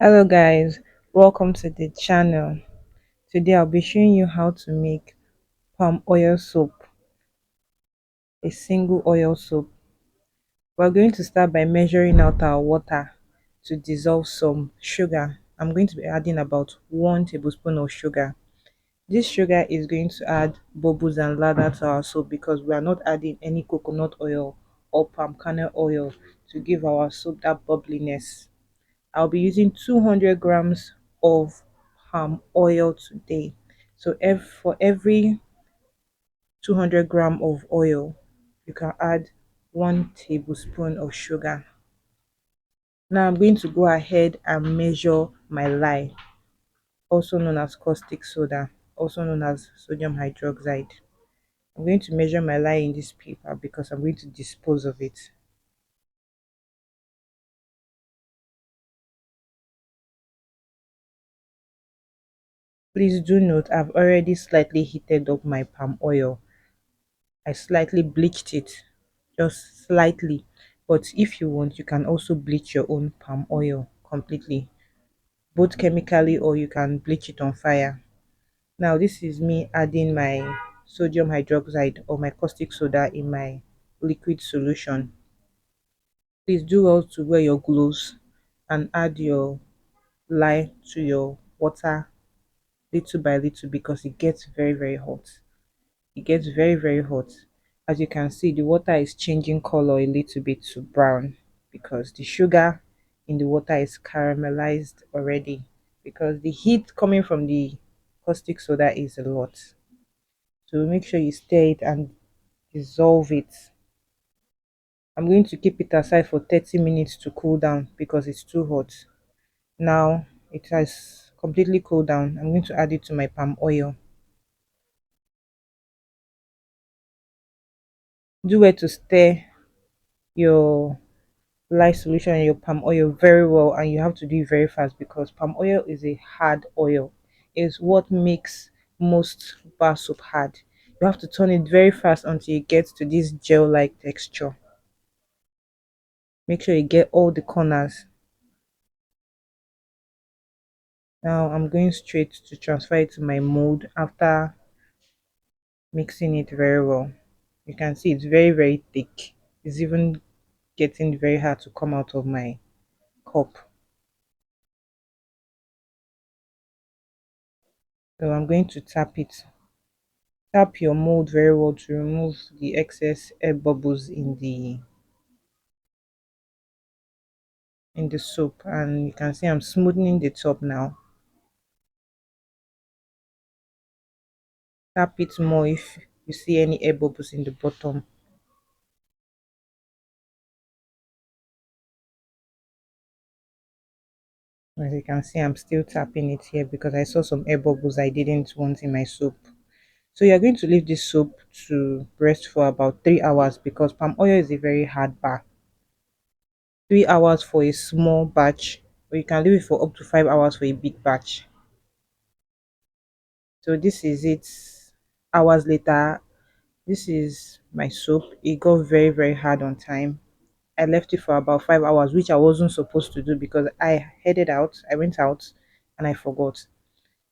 Hello guys, welcome to the channel. Today I'll be showing you how to make palm oil soap, a single oil soap. We're going to start by measuring out our water to dissolve some sugar. I'm going to be adding about 1 tablespoon of sugar. This sugar is going to add bubbles and lather to our soap because we are not adding any coconut oil or palm kernel oil to give our soap that bubbliness. I'll be using 200 grams of palm oil today. So for every 200 gram of oil, you can add 1 tablespoon of sugar. Now I'm going to go ahead and measure my lye, also known as caustic soda, also known as sodium hydroxide. I'm going to measure my lye in this paper because I'm going to dispose of it. Please do note I've already slightly heated up my palm oil. I slightly bleached it, just slightly. But if you want, you can also bleach your own palm oil completely, both chemically or you can bleach it on fire. Now, this is me adding my sodium hydroxide or my caustic soda in my liquid solution. Please do well to wear your gloves and add your lye to your water little by little because it gets very hot. It gets very hot. As you can see, the water is changing color a little bit to brown because the sugar in the water is caramelized already, because the heat coming from the caustic soda is a lot. So make sure you stir it and dissolve it. I'm going to keep it aside for 30 minutes to cool down because it's too hot. Now it has completely cooled down. I'm going to add it to my palm oil. Do well to stir your lye solution in your palm oil very well, and you have to do it very fast because palm oil is a hard oil. It's what makes most bar soap hard. You have to turn it very fast until it gets to this gel like texture. Make sure you get all the corners. Now I'm going straight to transfer it to my mold after mixing it very well. You can see it's very thick. It's even getting very hard to come out of my cup. So I'm going to tap it. Tap your mold very well to remove the excess air bubbles in the soap, and you can see I'm smoothing the top now. Tap it more if you see any air bubbles in the bottom. As you can see, I'm still tapping it here because I saw some air bubbles I didn't want in my soap. So you're going to leave this soap to rest for about 3 hours because palm oil is a very hard bar. 3 hours for a small batch, or you can leave it for up to 5 hours for a big batch. So this is it. Hours later, this is my soap. It got very hard on time. I left it for about 5 hours, which I wasn't supposed to do because I went out and I forgot.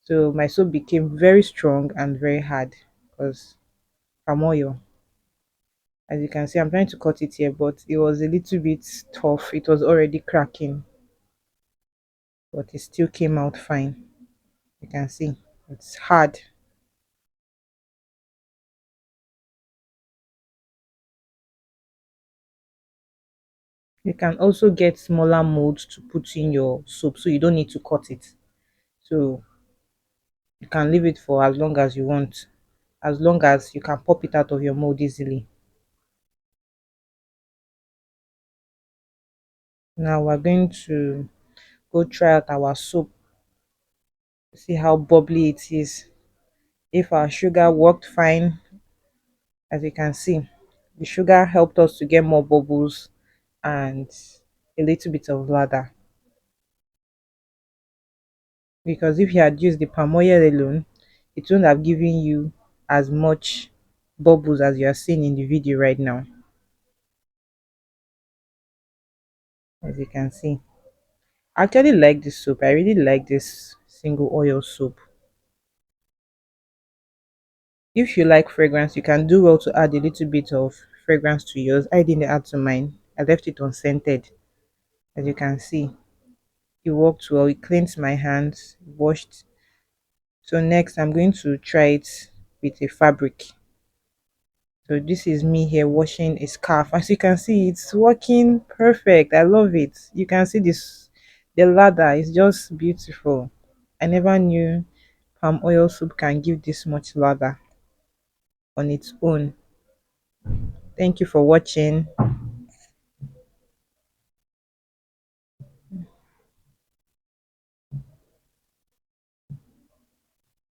So my soap became very strong and very hard because palm oil. As you can see, I'm trying to cut it here, but it was a little bit tough. It was already cracking, but it still came out fine. You can see it's hard. You can also get smaller molds to put in your soap so you don't need to cut it. So you can leave it for as long as you want, as long as you can pop it out of your mold easily. Now we're going to go try out our soap, see how bubbly it is. If our sugar worked fine, as you can see, the sugar helped us to get more bubbles and a little bit of lather. Because if you had used the palm oil alone, it wouldn't have given you as much bubbles as you are seeing in the video right now. As you can see, I actually like this soap. I really like this single oil soap. If you like fragrance, you can do well to add a little bit of fragrance to yours. I didn't add to mine. I left it unscented. As you can see, it worked well. It cleansed my hands, washed. So next, I'm going to try it with a fabric. So this is me here washing a scarf. As you can see, it's working perfect. I love it. You can see this, the lather is just beautiful. I never knew palm oil soup can give this much lather on its own. Thank you for watching.